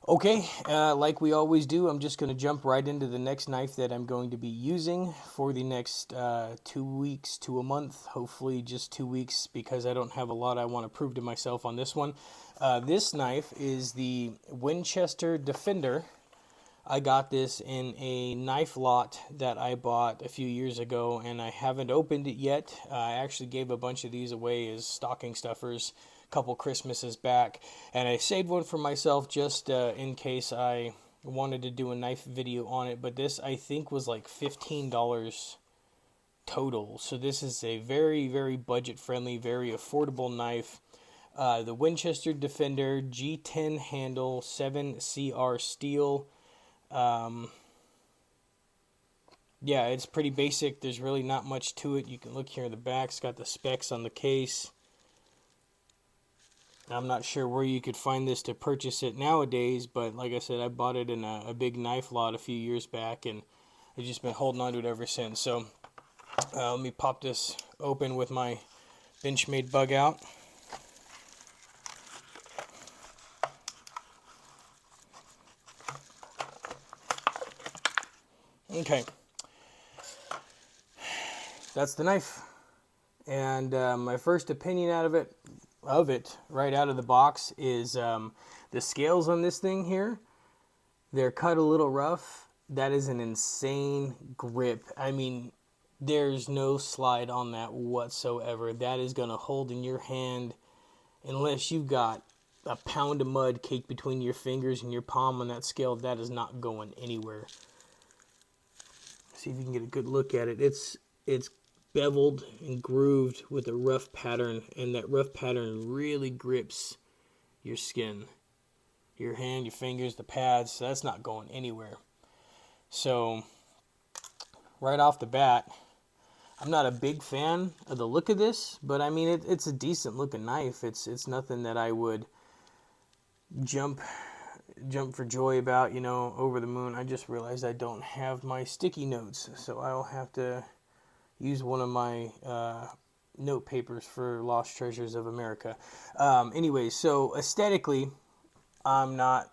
Okay, like we always do, I'm just going to jump right into the next knife that I'm going to be using for the next 2 weeks to a month. Hopefully just 2 weeks, because I don't have a lot I want to prove to myself on this one. This knife is the Winchester Defender. I got this in a knife lot that I bought a few years ago, and I haven't opened it yet. I actually gave a bunch of these away as stocking stuffers a couple Christmases back, and I saved one for myself just in case I wanted to do a knife video on it. But this, I think, was like $15 total. So this is a very, very budget-friendly, very affordable knife. The Winchester Defender G10 handle, 7CR steel. Yeah, it's pretty basic. There's really not much to it. You can look here in the back. It's got the specs on the case. I'm not sure where you could find this to purchase it nowadays, but like I said, I bought it in a big knife lot a few years back, and I've just been holding on to it ever since. So let me pop this open with my Benchmade bug out. Okay, that's the knife, and my first opinion out of it right out of the box is the scales on this thing here. They're cut a little rough. That is an insane grip. I mean, there's no slide on that whatsoever. That is gonna hold in your hand unless you've got a pound of mud caked between your fingers and your palm on that scale. That is not going anywhere. See if you can get a good look at it. It's beveled and grooved with a rough pattern, and that rough pattern really grips your skin, your hand, your fingers, the pads. So that's not going anywhere. So right off the bat, I'm not a big fan of the look of this, but I mean it's a decent looking knife. It's nothing that I would jump for joy about, you know, over the moon. I just realized I don't have my sticky notes, so I'll have to use one of my note papers for Lost Treasures of America. Anyway, so aesthetically, I'm not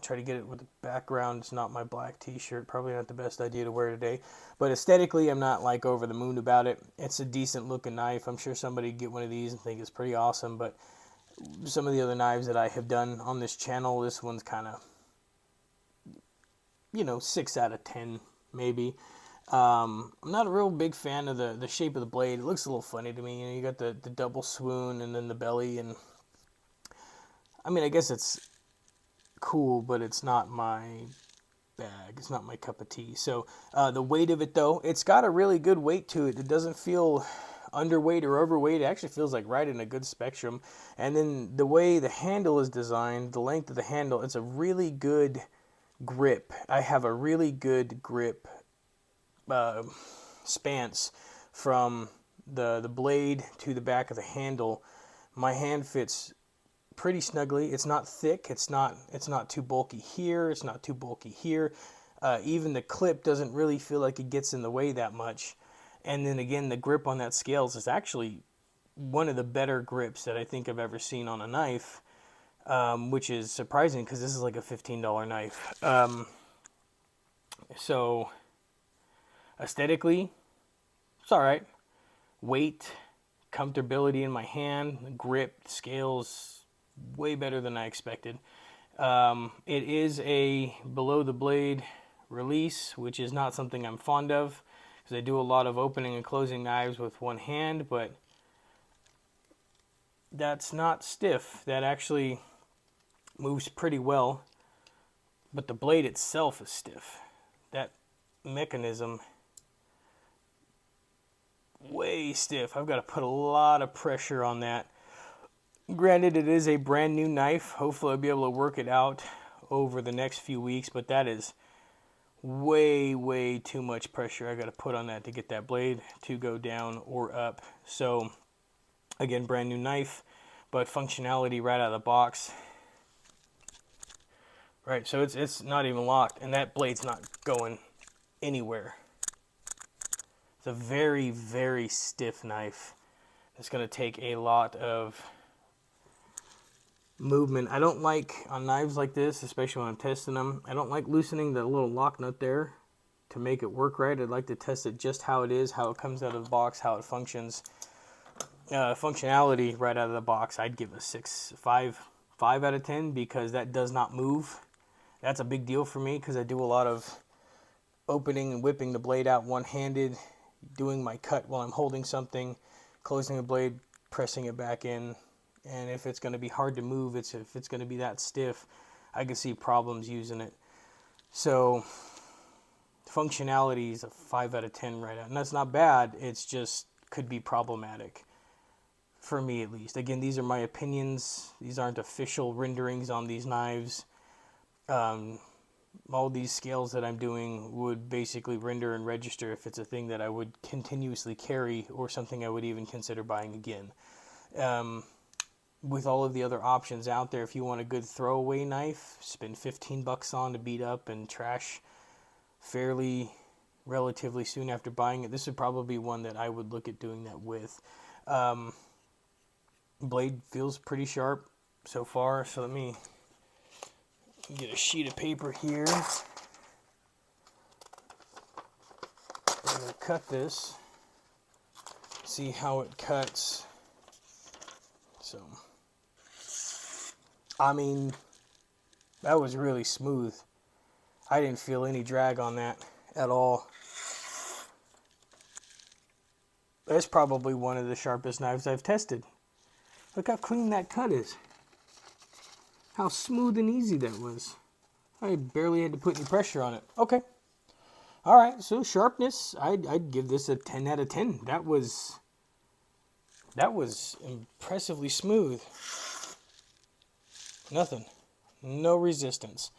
try to get it with the background. It's not my black t-shirt. Probably not the best idea to wear today. But aesthetically, I'm not like over the moon about it. It's a decent looking knife. I'm sure somebody would get one of these and think it's pretty awesome, but some of the other knives that I have done on this channel, this one's kind of, you know, 6 out of 10 maybe. I'm not a real big fan of the shape of the blade. It looks a little funny to me. You know, you got the double swoon and then the belly, and I mean, I guess it's cool, but it's not my bag. It's not my cup of tea. So the weight of it, though, it's got a really good weight to it. It doesn't feel underweight or overweight. It actually feels like right in a good spectrum. And then the way the handle is designed, the length of the handle, it's a really good grip. I have a really good grip spans from the blade to the back of the handle. My hand fits pretty snugly. It's not thick. It's not too bulky here. It's not too bulky here. Even the clip doesn't really feel like it gets in the way that much. And then again, the grip on that scales is actually one of the better grips that I think I've ever seen on a knife, which is surprising because this is like a $15 knife. So aesthetically, it's all right. Weight, comfortability in my hand, grip, scales, way better than I expected. It is a below the blade release, which is not something I'm fond of, because I do a lot of opening and closing knives with one hand, but that's not stiff. That actually moves pretty well, but the blade itself is stiff. That mechanism, way stiff. I've got to put a lot of pressure on that. Granted, it is a brand new knife. Hopefully I'll be able to work it out over the next few weeks, but that is way too much pressure I got to put on that to get that blade to go down or up. So again, brand new knife, but functionality right out of the box. Right, so it's not even locked, and that blade's not going anywhere. It's a very stiff knife. It's going to take a lot of movement. I don't like, on knives like this, especially when I'm testing them, I don't like loosening the little lock nut there to make it work right. I'd like to test it just how it is, how it comes out of the box, how it functions. Functionality right out of the box, I'd give a 5 out of 10, because that does not move. That's a big deal for me, because I do a lot of opening and whipping the blade out one-handed, doing my cut while I'm holding something, closing the blade, pressing it back in. And if it's going to be hard to move, if it's going to be that stiff, I can see problems using it. So functionality is a 5 out of 10 right out. And that's not bad, it's just could be problematic. For me at least. Again, these are my opinions. These aren't official renderings on these knives. All these scales that I'm doing would basically render and register if it's a thing that I would continuously carry, or something I would even consider buying again. With all of the other options out there, if you want a good throwaway knife, spend 15 bucks on to beat up and trash relatively soon after buying it, this would probably be one that I would look at doing that with. Blade feels pretty sharp so far, so let me get a sheet of paper here. I'm going to cut this, see how it cuts. So, I mean, that was really smooth. I didn't feel any drag on that at all. That's probably one of the sharpest knives I've tested. Look how clean that cut is. How smooth and easy that was. I barely had to put any pressure on it. Okay. Alright, so sharpness, I'd give this a 10 out of 10. That was impressively smooth. Nothing. No resistance.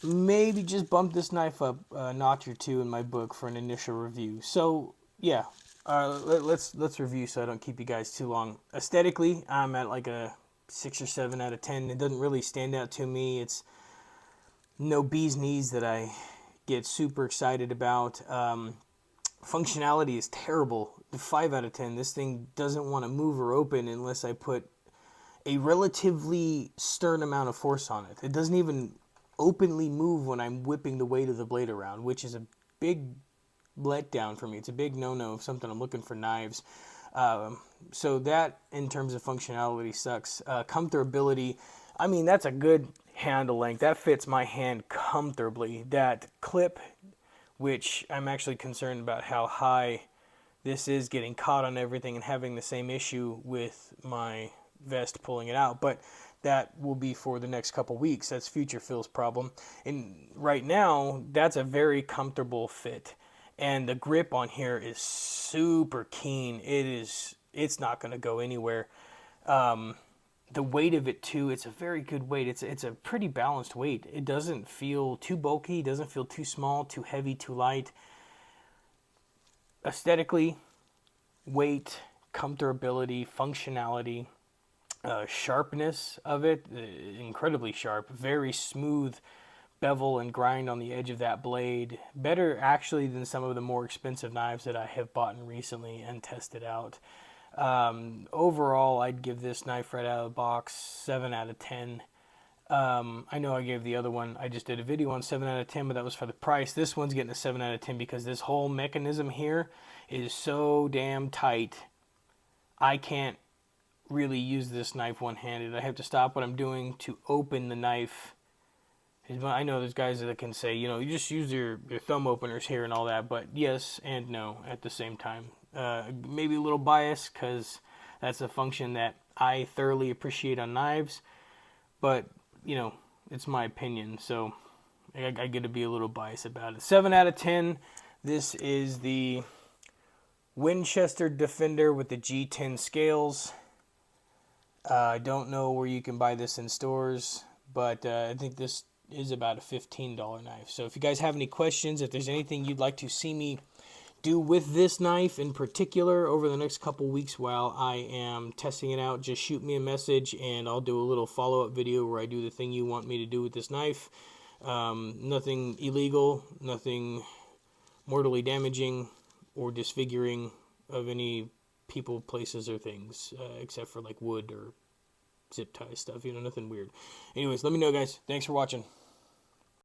Maybe just bump this knife up a notch or two in my book for an initial review. So, yeah. Let's review so I don't keep you guys too long. Aesthetically, I'm at like a 6 or 7 out of 10. It doesn't really stand out to me. It's no bee's knees that I get super excited about. Functionality is terrible. 5 out of 10. This thing doesn't want to move or open unless I put a relatively stern amount of force on it. It doesn't even openly move when I'm whipping the weight of the blade around, which is a big letdown for me. It's a big no-no of something I'm looking for knives. So that, in terms of functionality, sucks. Comfortability, I mean, that's a good handle length. That fits my hand comfortably. That clip, which I'm actually concerned about how high this is, getting caught on everything and having the same issue with my vest pulling it out. But that will be for the next couple weeks. That's future Phil's problem. And right now, that's a very comfortable fit. And the grip on here is super keen. It's not going to go anywhere. The weight of it too, it's a very good weight. It's a pretty balanced weight. It doesn't feel too bulky, doesn't feel too small, too heavy, too light. Aesthetically, weight, comfortability, functionality, sharpness of it, incredibly sharp, very smooth bevel and grind on the edge of that blade. Better actually than some of the more expensive knives that I have bought recently and tested out. Overall, I'd give this knife right out of the box 7 out of 10. I know I gave the other one, I just did a video on 7 out of 10, but that was for the price. This one's getting a 7 out of 10 because this whole mechanism here is so damn tight. I can't really use this knife one-handed. I have to stop what I'm doing to open the knife. I know there's guys that can say, you just use your thumb openers here and all that, but yes and no at the same time. Maybe a little biased because that's a function that I thoroughly appreciate on knives, but, it's my opinion, so I get to be a little biased about it. 7 out of 10. This is the Winchester Defender with the G10 scales. I don't know where you can buy this in stores, but I think this is about a $15 knife. So if you guys have any questions, if there's anything you'd like to see me do with this knife in particular over the next couple weeks while I am testing it out, just shoot me a message and I'll do a little follow-up video where I do the thing you want me to do with this knife. Nothing illegal, nothing mortally damaging or disfiguring of any people, places, or things, except for like wood or zip tie stuff, you know, nothing weird. Anyways, let me know, guys. Thanks for watching.